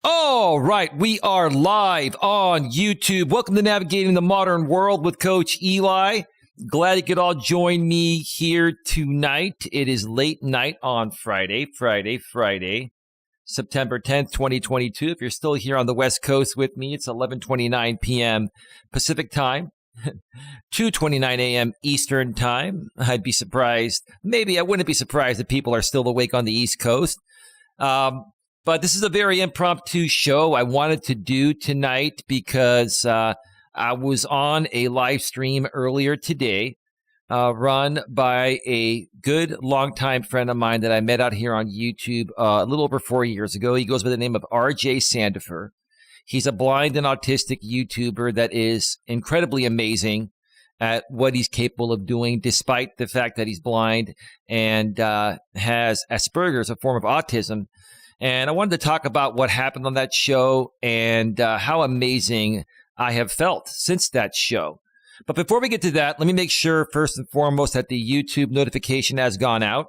All right, we are live on YouTube. Welcome to Navigating the Modern World with Coach Eli. Glad you could all join me here tonight. It is late night on Friday, September 10th, 2022. If you're still here on the West Coast with me, it's 11:29 p.m. Pacific Time, 2:29 a.m. Eastern Time. I'd be surprised. Maybe I wouldn't be surprised if people are still awake on the East Coast. But this is a very impromptu show I wanted to do tonight because I was on a live stream earlier today run by a good longtime friend of mine that I met out here on YouTube a little over 4 years ago. He goes by the name of RJ Sandifer. He's a blind and autistic YouTuber that is incredibly amazing at what he's capable of doing, despite the fact that he's blind and has Asperger's, a form of autism. And I wanted to talk about what happened on that show and how amazing I have felt since that show. But before we get to that, let me make sure first and foremost that the YouTube notification has gone out.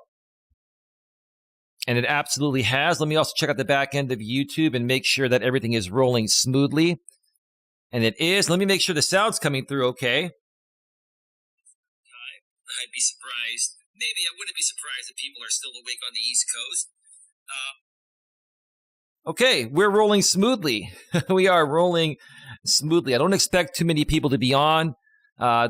And it absolutely has. Let me also check out the back end of YouTube and make sure that everything is rolling smoothly. And it is. Let me make sure the sound's coming through okay. I'd be surprised. Maybe I wouldn't be surprised if people are still awake on the East Coast. Okay, we're rolling smoothly. We are rolling smoothly. I don't expect too many people to be on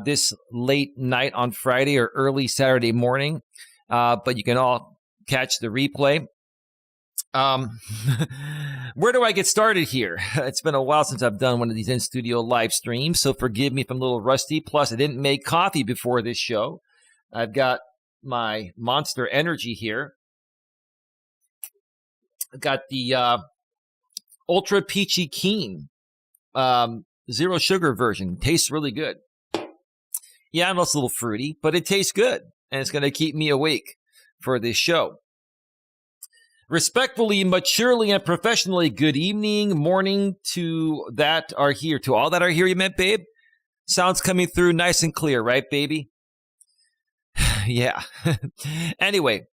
this late night on Friday or early Saturday morning, but you can all catch the replay. Where do I get started here? It's been a while since I've done one of these in-studio live streams, so forgive me if I'm a little rusty. Plus, I didn't make coffee before this show. I've got my Monster Energy here. Got the Ultra Peachy Keen zero sugar version. Tastes really good. Yeah, I know it's a little fruity, but it tastes good, and it's going to keep me awake for this show. Respectfully, maturely, and professionally, good evening, morning to that are here. To all that are here, you meant, babe? Sounds coming through nice and clear, right, baby? Yeah. Anyway,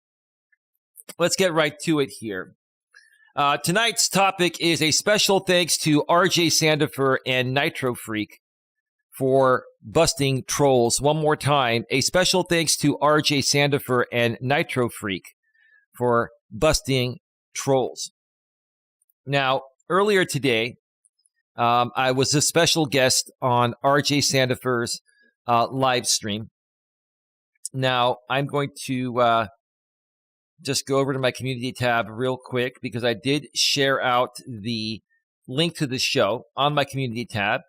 let's get right to it here. Tonight's topic is a special thanks to RJ Sandifer and Nitro Freak for busting trolls. One more time, a special thanks to RJ Sandifer and Nitro Freak for busting trolls. Now, earlier today, I was a special guest on RJ Sandifer's live stream. Now, I'm going to just go over to my community tab real quick because I did share out the link to the show on my community tab,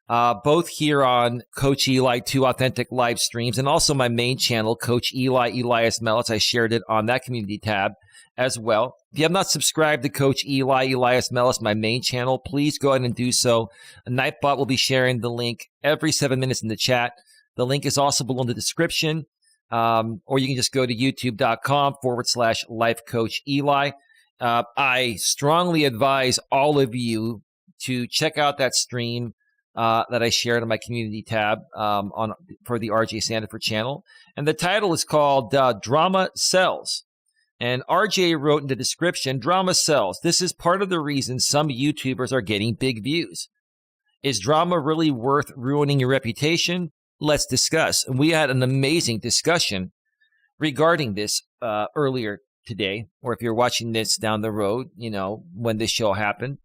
both here on Coach Eli 2 Authentic Live Streams and also my main channel, Coach Eli, Elias Melas. I shared it on that community tab as well. If you have not subscribed to Coach Eli, Elias Melas, my main channel, please go ahead and do so. Nightbot will be sharing the link every 7 minutes in the chat. The link is also below in the description. Or you can just go to youtube.com/lifecoacheli. I strongly advise all of you to check out that stream that I shared on my community tab for the RJ Sandifer channel. And the title is called Drama Sells. And RJ wrote in the description, drama sells. This is part of the reason some YouTubers are getting big views. Is drama really worth ruining your reputation? Let's discuss. And we had an amazing discussion regarding this earlier today, or if you're watching this down the road, you know, when this show happened.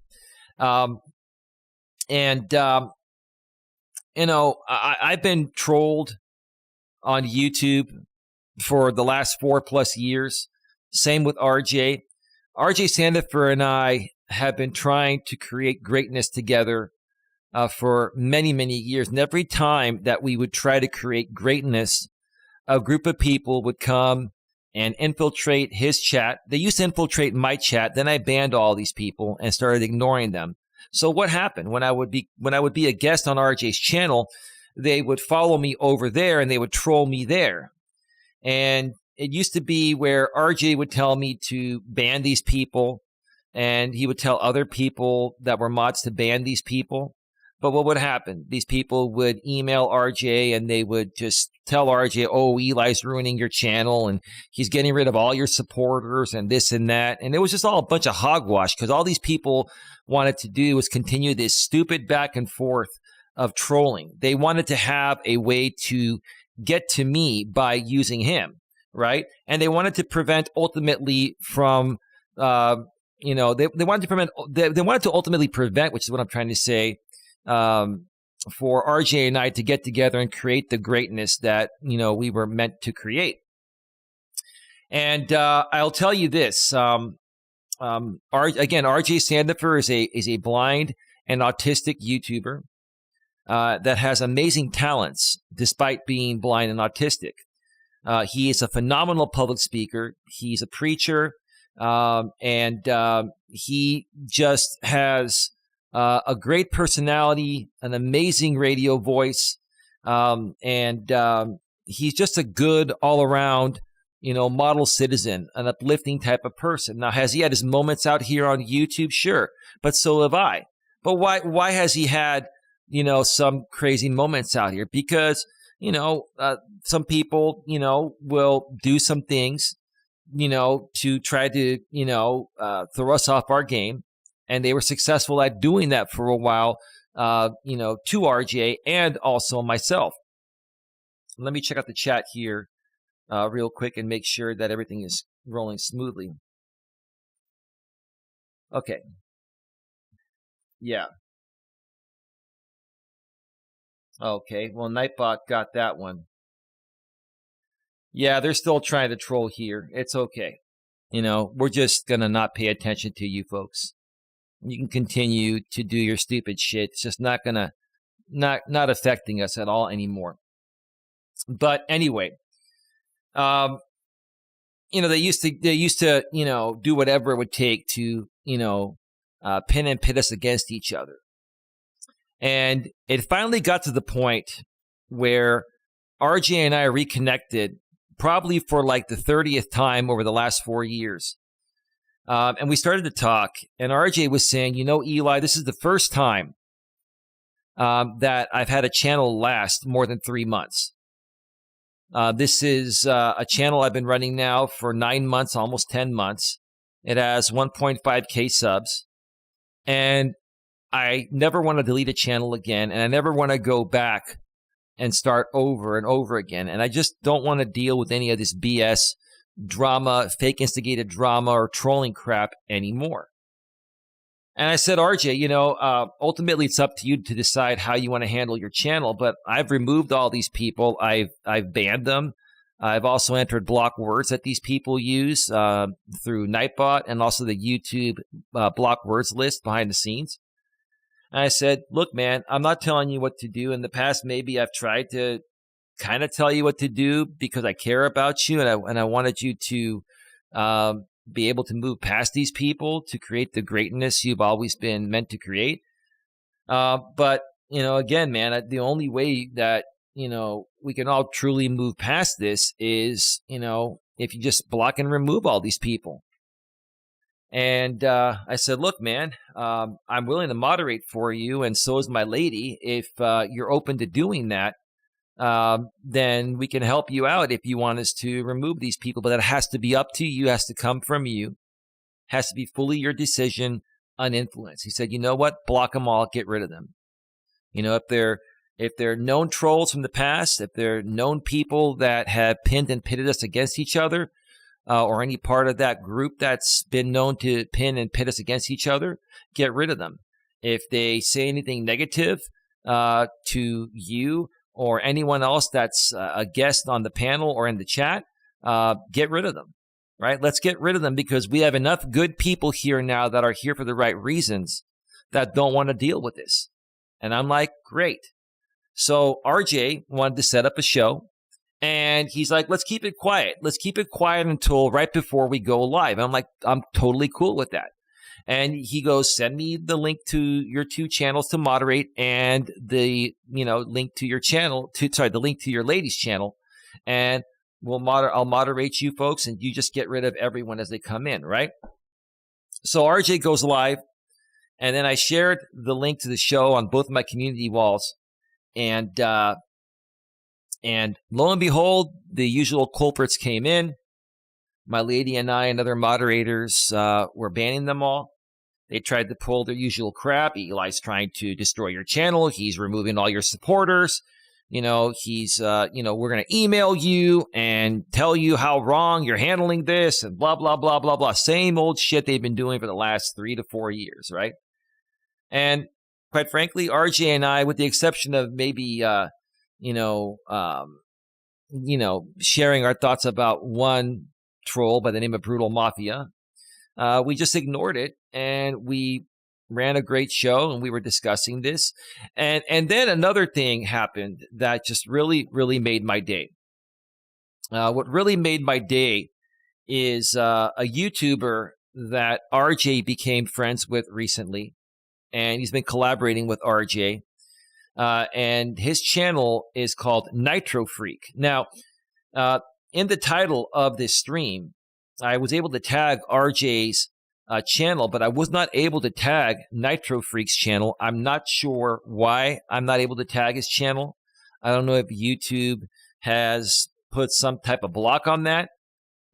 I've been trolled on YouTube for the last 4+ years. Same with RJ. RJ Sandifer and I have been trying to create greatness together for many, many years. And every time that we would try to create greatness, a group of people would come and infiltrate his chat. They used to infiltrate my chat. Then I banned all these people and started ignoring them. So what happened? When I would be a guest on RJ's channel, they would follow me over there and they would troll me there. And it used to be where RJ would tell me to ban these people, and he would tell other people that were mods to ban these people. But what would happen? These people would email RJ and they would just tell RJ, oh, Eli's ruining your channel and he's getting rid of all your supporters and this and that. And it was just all a bunch of hogwash because all these people wanted to do was continue this stupid back and forth of trolling. They wanted to have a way to get to me by using him, right? And they wanted to prevent ultimately from, they wanted to ultimately prevent, which is what I'm trying to say, for RJ and I to get together and create the greatness that, we were meant to create. And I'll tell you this, RJ Sandifer is a blind and autistic YouTuber that has amazing talents despite being blind and autistic. He is a phenomenal public speaker. He's a preacher, and he just has a great personality, an amazing radio voice, and he's just a good all-around, model citizen, an uplifting type of person. Now, has he had his moments out here on YouTube? Sure, but so have I. But why has he had, some crazy moments out here? Because, some people, will do some things, to try to, throw us off our game. And they were successful at doing that for a while, to RJ and also myself. Let me check out the chat here real quick and make sure that everything is rolling smoothly. Okay. Yeah. Okay. Well, Nightbot got that one. Yeah, they're still trying to troll here. It's okay. We're just going to not pay attention to you folks. You can continue to do your stupid shit. It's just not gonna, not affecting us at all anymore. But anyway, they used to, do whatever it would take to, pin and pit us against each other. And it finally got to the point where RJ and I reconnected, probably for like the 30th time over the last 4 years. And we started to talk, and RJ was saying, Eli, this is the first time that I've had a channel last more than 3 months. This is a channel I've been running now for 9 months, almost 10 months. It has 1.5K subs, and I never want to delete a channel again, and I never want to go back and start over and over again. And I just don't want to deal with any of this BS drama, fake instigated drama or trolling crap anymore. And I said, RJ, ultimately it's up to you to decide how you want to handle your channel, but I've removed all these people. I've banned them. I've also entered block words that these people use through Nightbot and also the YouTube block words list behind the scenes. And I said, look, man, I'm not telling you what to do. In the past, maybe I've tried to kind of tell you what to do because I care about you and I wanted you to be able to move past these people to create the greatness you've always been meant to create. But, again, man, the only way that, we can all truly move past this is, if you just block and remove all these people. And I said, look, man, I'm willing to moderate for you, and so is my lady. If you're open to doing that, then we can help you out if you want us to remove these people. But that has to be up to you, has to come from you, has to be fully your decision, uninfluenced. He said, you know what? Block them all, get rid of them. If they're known trolls from the past, if they're known people that have pinned and pitted us against each other, or any part of that group that's been known to pin and pit us against each other, get rid of them. If they say anything negative to you or anyone else that's a guest on the panel or in the chat, get rid of them, right? Let's get rid of them because we have enough good people here now that are here for the right reasons that don't want to deal with this. And I'm like, great. So RJ wanted to set up a show, and he's like, let's keep it quiet. Let's keep it quiet until right before we go live. And I'm like, I'm totally cool with that. And he goes, send me the link to your two channels to moderate and the, link to your channel, the link to your ladies' channel. And I'll moderate you folks, and you just get rid of everyone as they come in, right? So RJ goes live, And then I shared the link to the show on both of my community walls. And lo and behold, the usual culprits came in. My lady and I and other moderators were banning them all. They tried to pull their usual crap. Eli's trying to destroy your channel. He's removing all your supporters. He's, we're going to email you and tell you how wrong you're handling this and blah, blah, blah, blah, blah. Same old shit they've been doing for the last 3 to 4 years, right? And quite frankly, RJ and I, with the exception of maybe, sharing our thoughts about one troll by the name of Brutal Mafia, we just ignored it, and we ran a great show, and we were discussing this. And then another thing happened that just really, really made my day. What really made my day is a YouTuber that RJ became friends with recently, and he's been collaborating with RJ. And his channel is called Nitro Freak. Now, in the title of this stream, I was able to tag RJ's channel, but I was not able to tag Nitro Freak's channel. I'm not sure why I'm not able to tag his channel. I don't know if YouTube has put some type of block on that.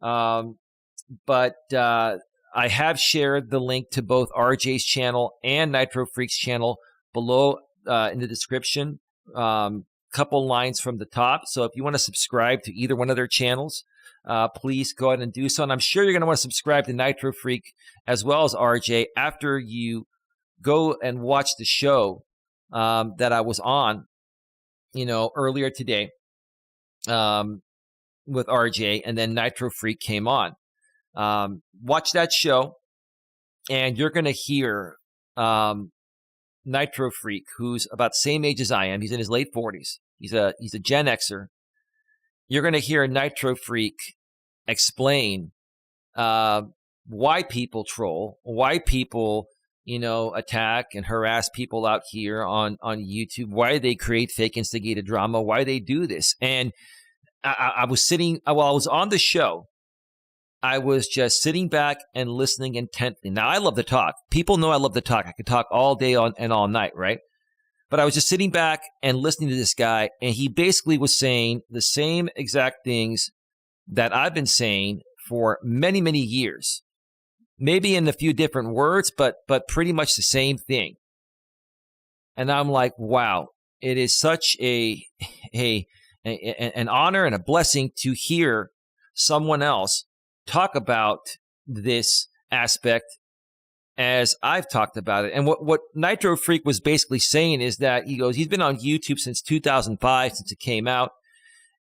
But I have shared the link to both RJ's channel and Nitro Freak's channel below in the description. Couple lines from the top. So if you want to subscribe to either one of their channels, please go ahead and do so. And I'm sure you're going to want to subscribe to Nitro Freak as well as RJ after you go and watch the show that I was on, earlier today with RJ, and then Nitro Freak came on. Watch that show, and you're going to hear Nitro Freak, who's about the same age as I am. He's in his late 40s. He's a Gen Xer. You're going to hear Nitro Freak explain why people troll, why people, attack and harass people out here on YouTube, why they create fake instigated drama, why they do this. And I was sitting, while I was on the show, I was just sitting back and listening intently. Now, I love to talk. People know I love to talk. I could talk all day and all night, right? But I was just sitting back and listening to this guy, and he basically was saying the same exact things that I've been saying for many, many years. Maybe in a few different words, but pretty much the same thing. And I'm like, wow, it is such an honor and a blessing to hear someone else talk about this aspect as I've talked about it. And what Nitro Freak was basically saying is that he's been on YouTube since 2005, since it came out.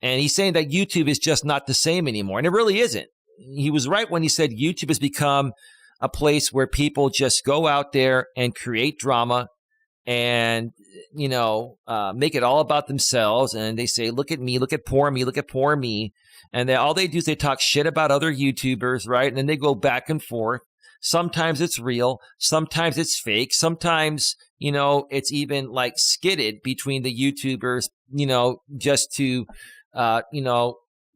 And he's saying that YouTube is just not the same anymore. And it really isn't. He was right when he said YouTube has become a place where people just go out there and create drama and, make it all about themselves. And they say, look at me, look at poor me, look at poor me. And all they do is they talk shit about other YouTubers, right? And then they go back and forth. Sometimes it's real. Sometimes it's fake. Sometimes, it's even like skidded between the YouTubers, just to,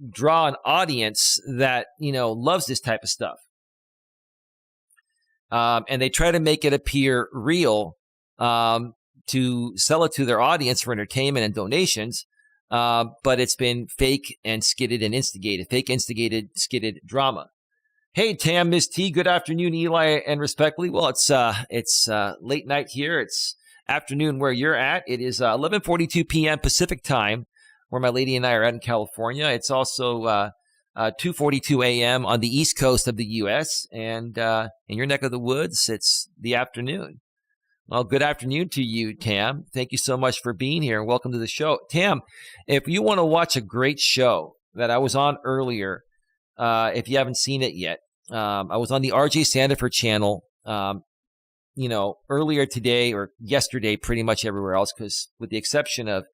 draw an audience that, loves this type of stuff. And they try to make it appear real to sell it to their audience for entertainment and donations. But it's been fake and skidded and instigated, skidded drama. Hey, Tam, Miss T, good afternoon, Eli, and respectfully. Well, it's late night here. It's afternoon where you're at. It is 11:42 p.m. Pacific time, where my lady and I are at in California. It's also 2:42 a.m. on the East Coast of the U.S., and in your neck of the woods, it's the afternoon. Well, good afternoon to you, Tam. Thank you so much for being here, and welcome to the show. Tam, if you want to watch a great show that I was on earlier, if you haven't seen it yet, I was on the RJ Sandiford channel, earlier today or yesterday, pretty much everywhere else, because with the exception of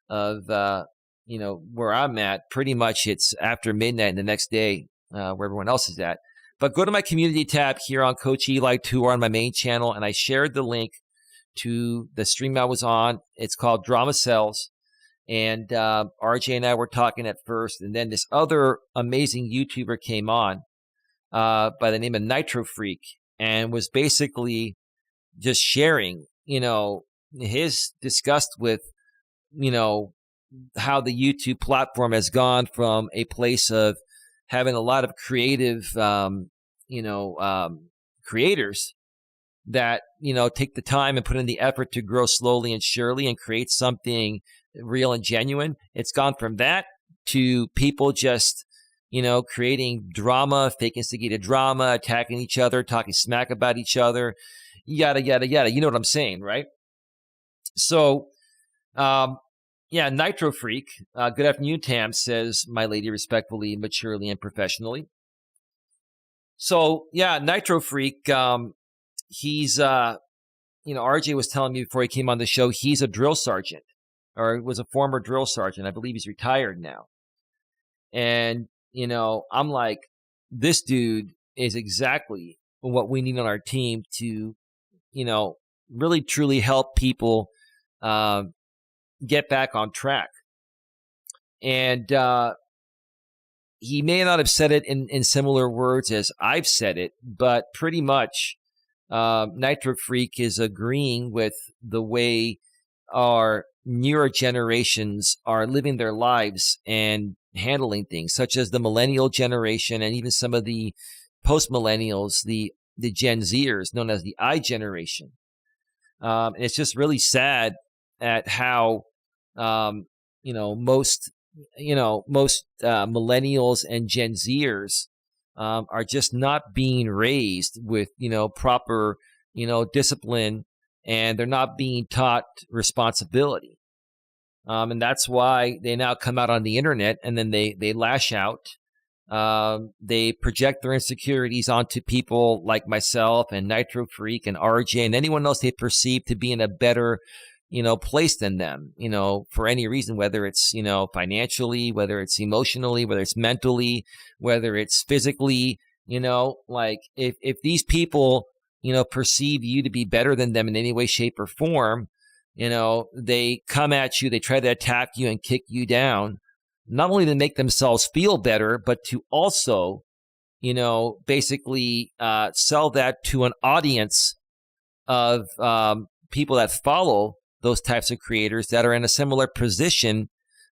where I'm at, pretty much it's after midnight and the next day where everyone else is at. But go to my community tab here on Coach Eli 2 or on my main channel, and I shared the link to the stream I was on. It's called Drama Cells. And RJ and I were talking at first, and then this other amazing YouTuber came on by the name of Nitro Freak, and was basically just sharing, his disgust with, how the YouTube platform has gone from a place of having a lot of creative, creators that, take the time and put in the effort to grow slowly and surely and create something real and genuine. It's gone from that to people just, creating drama, fake instigated drama, attacking each other, talking smack about each other, yada, yada, yada. You know what I'm saying, right? So, Nitro Freak, good afternoon, Tam, says my lady respectfully, maturely, and professionally. So, Nitro Freak, he's, RJ was telling me before he came on the show, he's a drill sergeant, or was a former drill sergeant. I believe he's retired now. And, I'm like, this dude is exactly what we need on our team to, really truly help people get back on track. And he may not have said it in similar words as I've said it, but pretty much Nitro Freak is agreeing with the way our newer generations are living their lives and handling things, such as the millennial generation and even some of the post-millennials, the Gen Zers, known as the I generation. And it's just really sad at how, most millennials and Gen Zers are just not being raised with, proper, discipline, and they're not being taught responsibility. And that's why they now come out on the internet and then they lash out. They project their insecurities onto people like myself and Nitro Freak and RJ and anyone else they perceive to be in a better, place than them, for any reason, whether it's, financially, whether it's emotionally, whether it's mentally, whether it's physically, like if these people, perceive you to be better than them in any way, shape, or form, they come at you, they try to attack you and kick you down, not only to make themselves feel better, but to also, basically sell that to an audience of people that follow those types of creators that are in a similar position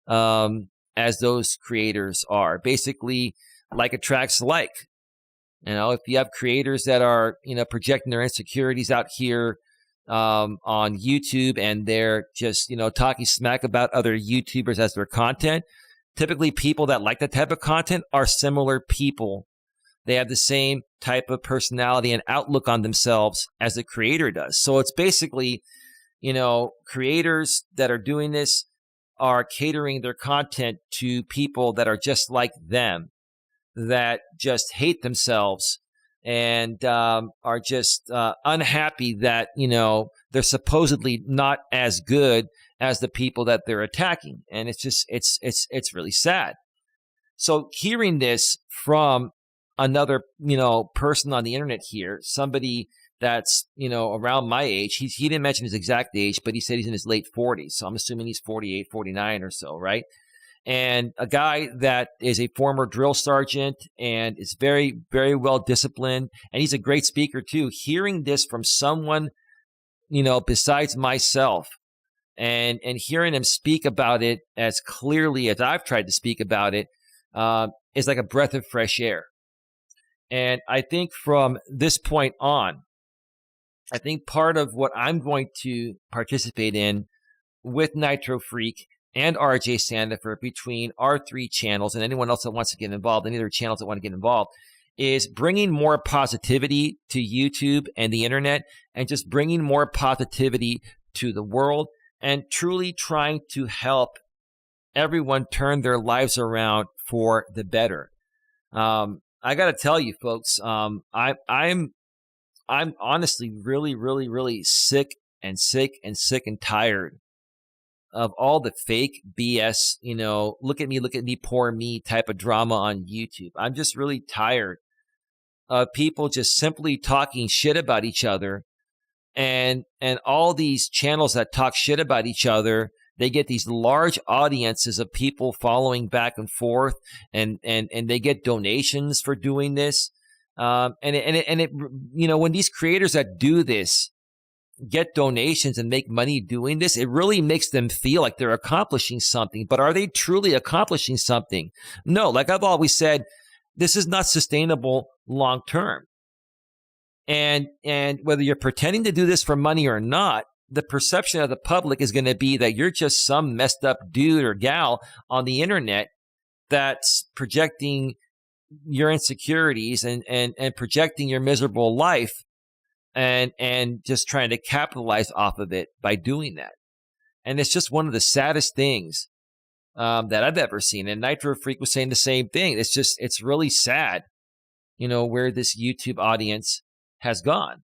as those creators are. Basically, like attracts like. If you have creators that are, projecting their insecurities out here on YouTube and they're just, talking smack about other YouTubers as their content, typically people that like that type of content are similar people. They have the same type of personality and outlook on themselves as the creator does. So it's basically, creators that are doing this are catering their content to people that are just like them, that just hate themselves and are just unhappy that, they're supposedly not as good as the people that they're attacking. And it's just, it's really sad. So hearing this from another, person on the internet here, somebody that's, around my age, he didn't mention his exact age, but he said he's in his late 40s. So I'm assuming he's 48, 49 or so, right? And a guy that is a former drill sergeant and is very, very well disciplined. And he's a great speaker too. Hearing this from someone, besides myself and hearing him speak about it as clearly as I've tried to speak about it, is like a breath of fresh air. And I think from this point on, I think part of what I'm going to participate in with Nitro Freak and RJ Sandifer, between our three channels and anyone else that wants to get involved, any other channels that want to get involved, is bringing more positivity to YouTube and the internet, and just bringing more positivity to the world, and truly trying to help everyone turn their lives around for the better. I got to tell you, folks, I'm honestly really, really, really sick and tired of all the fake BS, look at me, poor me type of drama on YouTube. I'm just really tired of people just simply talking shit about each other, and all these channels that talk shit about each other, they get these large audiences of people following back and forth, and they get donations for doing this. And it when these creators that do this, get donations and make money doing this, it really makes them feel like they're accomplishing something. But are they truly accomplishing something? No, like I've always said, this is not sustainable long term. And whether you're pretending to do this for money or not, the perception of the public is going to be that you're just some messed up dude or gal on the internet that's projecting your insecurities and projecting your miserable life and just trying to capitalize off of it by doing that. And it's just one of the saddest things that I've ever seen. And Nitro Freak was saying the same thing. It's really sad, where this YouTube audience has gone,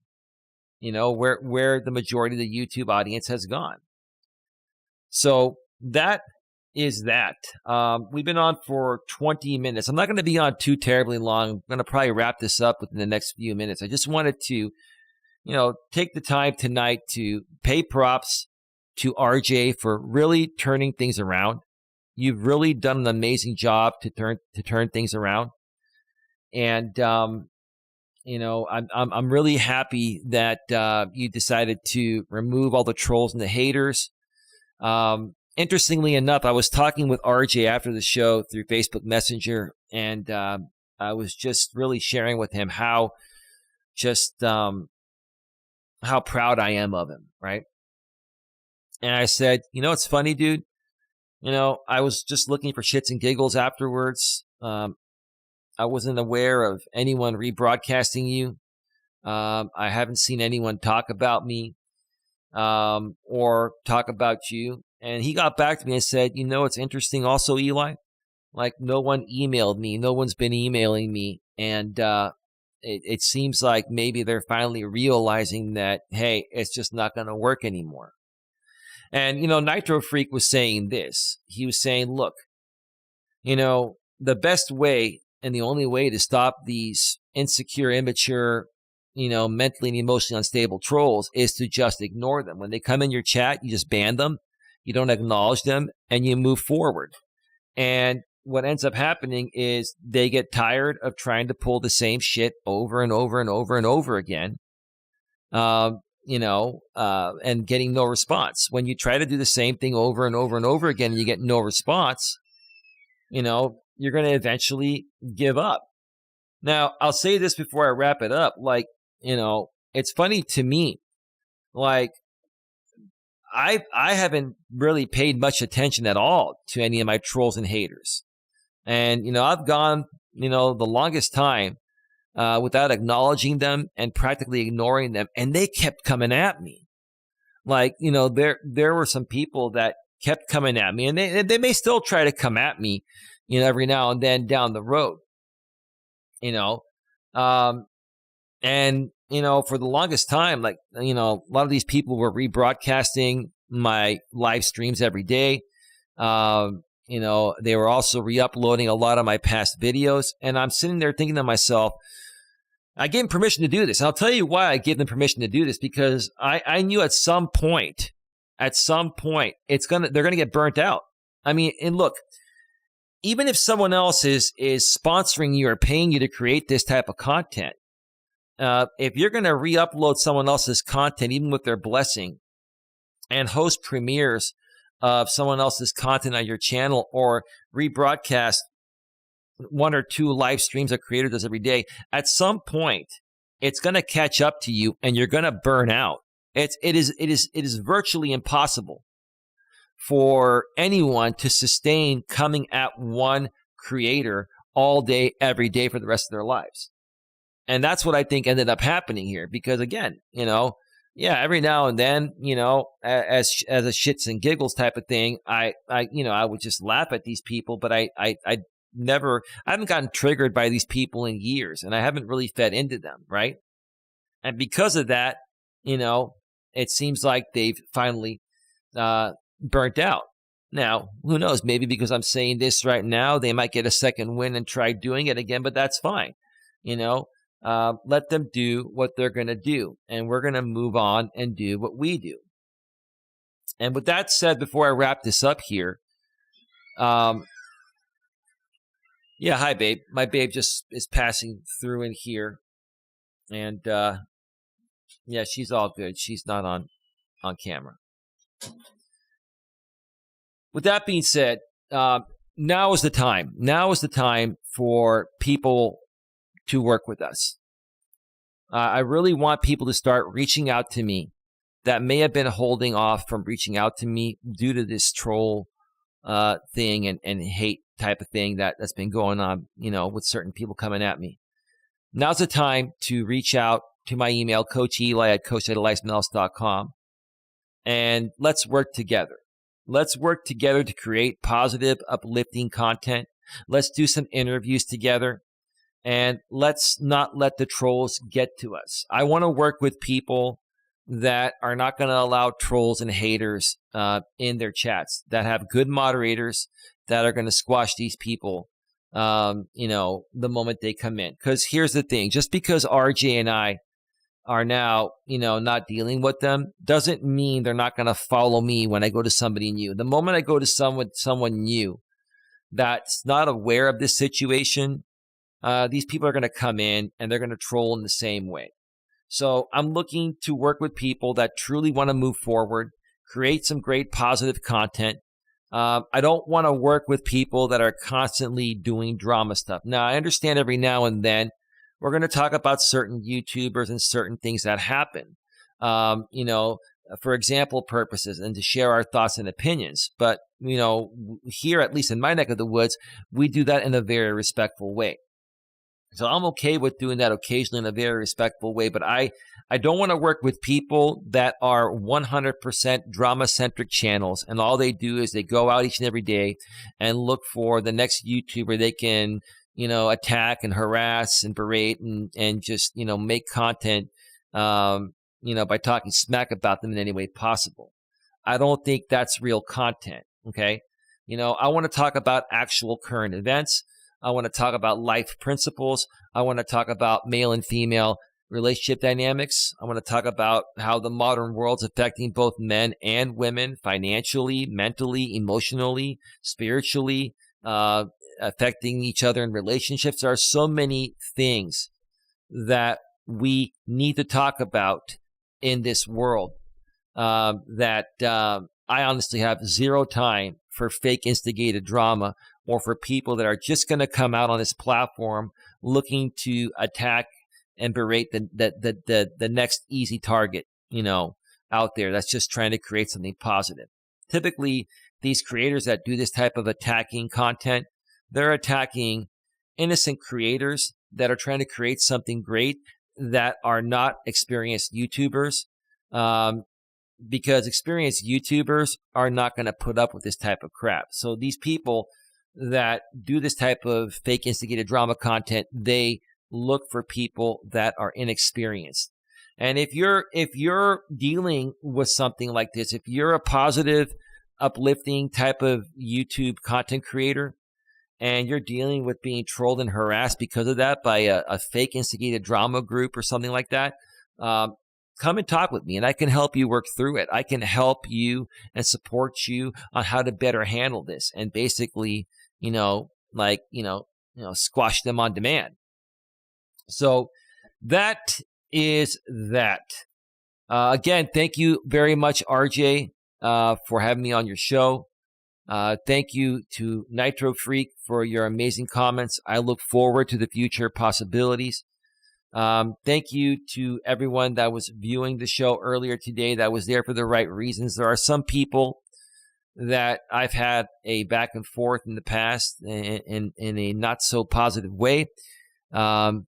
where the majority of the YouTube audience has gone. So that is that. We've been on for 20 minutes. I'm not going to be on too terribly long. I'm going to probably wrap this up within the next few minutes. I just wanted to, take the time tonight to pay props to RJ for really turning things around. You've really done an amazing job to turn things around. And, I'm really happy that you decided to remove all the trolls and the haters. Interestingly enough, I was talking with RJ after the show through Facebook Messenger, and I was just really sharing with him how proud I am of him, right? And I said, it's funny, dude. I was just looking for shits and giggles afterwards. I wasn't aware of anyone rebroadcasting you. I haven't seen anyone talk about me or talk about you. And he got back to me and said, it's interesting also, Eli. Like, no one emailed me. No one's been emailing me. And it seems like maybe they're finally realizing that, hey, it's just not going to work anymore. And, Nitro Freak was saying this. He was saying, look, the best way and the only way to stop these insecure, immature, mentally and emotionally unstable trolls is to just ignore them. When they come in your chat, you just ban them. You don't acknowledge them, and you move forward. And what ends up happening is they get tired of trying to pull the same shit over and over and over and over again, and getting no response. When you try to do the same thing over and over and over again and you get no response, you're going to eventually give up. Now, I'll say this before I wrap it up. Like, it's funny to me, like, I haven't really paid much attention at all to any of my trolls and haters. And, I've gone, the longest time without acknowledging them and practically ignoring them. And they kept coming at me. Like, there were some people that kept coming at me, and they may still try to come at me, every now and then down the road, and, for the longest time, like, a lot of these people were rebroadcasting my live streams every day. They were also re-uploading a lot of my past videos. And I'm sitting there thinking to myself, I gave them permission to do this. And I'll tell you why I gave them permission to do this, because I knew at some point, they're going to get burnt out. I mean, and look, even if someone else is sponsoring you or paying you to create this type of content, if you're going to re-upload someone else's content, even with their blessing, and host premieres of someone else's content on your channel, or rebroadcast one or two live streams a creator does every day, at some point, it's going to catch up to you and you're going to burn out. It is virtually impossible for anyone to sustain coming at one creator all day, every day for the rest of their lives. And that's what I think ended up happening here, because again, every now and then, as a shits and giggles type of thing, I would just laugh at these people, but I haven't gotten triggered by these people in years, and I haven't really fed into them, right? And because of that, it seems like they've finally burnt out. Now, who knows? Maybe because I'm saying this right now, they might get a second win and try doing it again, but that's fine. Let them do what they're going to do, and we're going to move on and do what we do. And with that said, before I wrap this up here, hi, babe. My babe just is passing through in here, and Yeah, she's all good. She's not on camera. With that being said, now is the time. Now is the time for people to work with us. I really want people to start reaching out to me that may have been holding off from reaching out to me due to this troll thing and hate type of thing that's been going on, with certain people coming at me. Now's the time to reach out to my email, Coach Eli at coacheli.com, and let's work together. Let's work together to create positive, uplifting content. Let's do some interviews together, and let's not let the trolls get to us. I want to work with people that are not going to allow trolls and haters in their chats, that have good moderators that are going to squash these people, the moment they come in. Because here's the thing, just because RJ and I are now, not dealing with them, doesn't mean they're not going to follow me when I go to somebody new. The moment I go to someone new that's not aware of this situation, these people are going to come in and they're going to troll in the same way. So I'm looking to work with people that truly want to move forward, create some great positive content. I don't want to work with people that are constantly doing drama stuff. Now, I understand every now and then we're going to talk about certain YouTubers and certain things that happen, for example purposes, and to share our thoughts and opinions. But, here, at least in my neck of the woods, we do that in a very respectful way. So I'm okay with doing that occasionally in a very respectful way, but I don't want to work with people that are 100% drama-centric channels, and all they do is they go out each and every day and look for the next YouTuber they can, attack and harass and berate and just, make content, by talking smack about them in any way possible. I don't think that's real content, okay? I want to talk about actual current events. I want to talk about life principles. I want to talk about male and female relationship dynamics. I want to talk about how the modern world's affecting both men and women financially, mentally, emotionally, spiritually, affecting each other in relationships. There are so many things that we need to talk about in this world that I honestly have zero time for fake instigated drama, or for people that are just going to come out on this platform looking to attack and berate the next easy target, out there that's just trying to create something positive. Typically, these creators that do this type of attacking content, they're attacking innocent creators that are trying to create something great that are not experienced YouTubers. Because experienced YouTubers are not going to put up with this type of crap. So these people that do this type of fake instigated drama content, they look for people that are inexperienced. And if you're dealing with something like this, if you're a positive, uplifting type of YouTube content creator, and you're dealing with being trolled and harassed because of that by a fake instigated drama group or something like that, come and talk with me, and I can help you work through it. I can help you and support you on how to better handle this, and basically, squash them on demand. So that is that. Again, thank you very much, RJ, for having me on your show. Thank you to Nitro Freak for your amazing comments. I look forward to the future possibilities. Thank you to everyone that was viewing the show earlier today that was there for the right reasons. There are some people that I've had a back and forth in the past in a not so positive way. And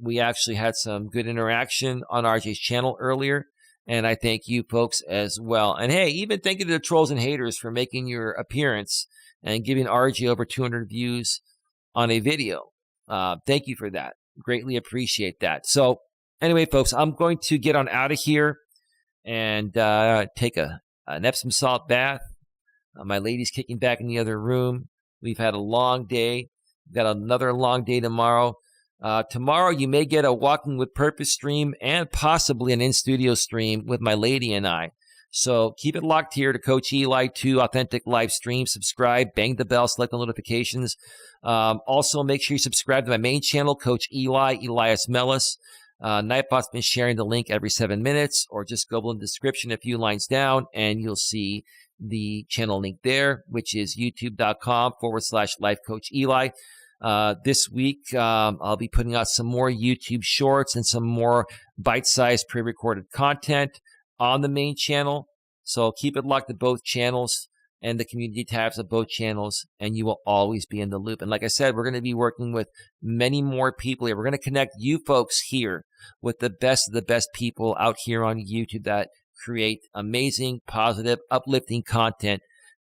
we actually had some good interaction on RJ's channel earlier. And I thank you folks as well. And hey, even thank you to the trolls and haters for making your appearance and giving RJ over 200 views on a video. Thank you for that. Greatly appreciate that. So anyway, folks, I'm going to get on out of here and take an Epsom salt bath. My lady's kicking back in the other room. We've had a long day. We've got another long day tomorrow. Tomorrow you may get a Walking with Purpose stream and possibly an in-studio stream with my lady and I. So keep it locked here to Coach Eli 2 Authentic Live Stream. Subscribe, bang the bell, select the notifications. Also, make sure you subscribe to my main channel, Coach Eli, Elias Melas. Nightbot's been sharing the link every 7 minutes, or just go in the description a few lines down and you'll see the channel link there, which is youtube.com/lifecoacheli. This week, I'll be putting out some more YouTube shorts and some more bite-sized pre-recorded content on the main channel. So keep it locked to both channels and the community tabs of both channels, and you will always be in the loop. And like I said, we're going to be working with many more people here. We're going to connect you folks here with the best of the best people out here on YouTube that create amazing, positive, uplifting content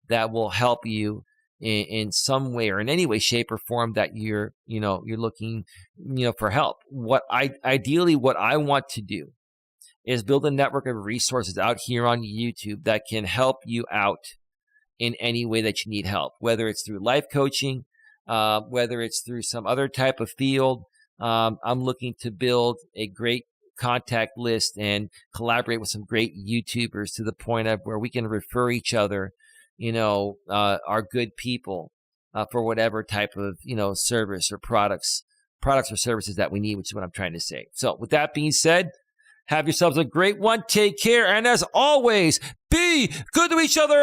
that will help you in some way or in any way, shape, or form that you're looking, for help. Ideally, what I want to do is build a network of resources out here on YouTube that can help you out in any way that you need help, whether it's through life coaching, whether it's through some other type of field. I'm looking to build a great contact list and collaborate with some great YouTubers to the point of where we can refer each other, our good people for whatever type of, service or products or services that we need, which is what I'm trying to say. So with that being said, have yourselves a great one. Take care. And as always, be good to each other.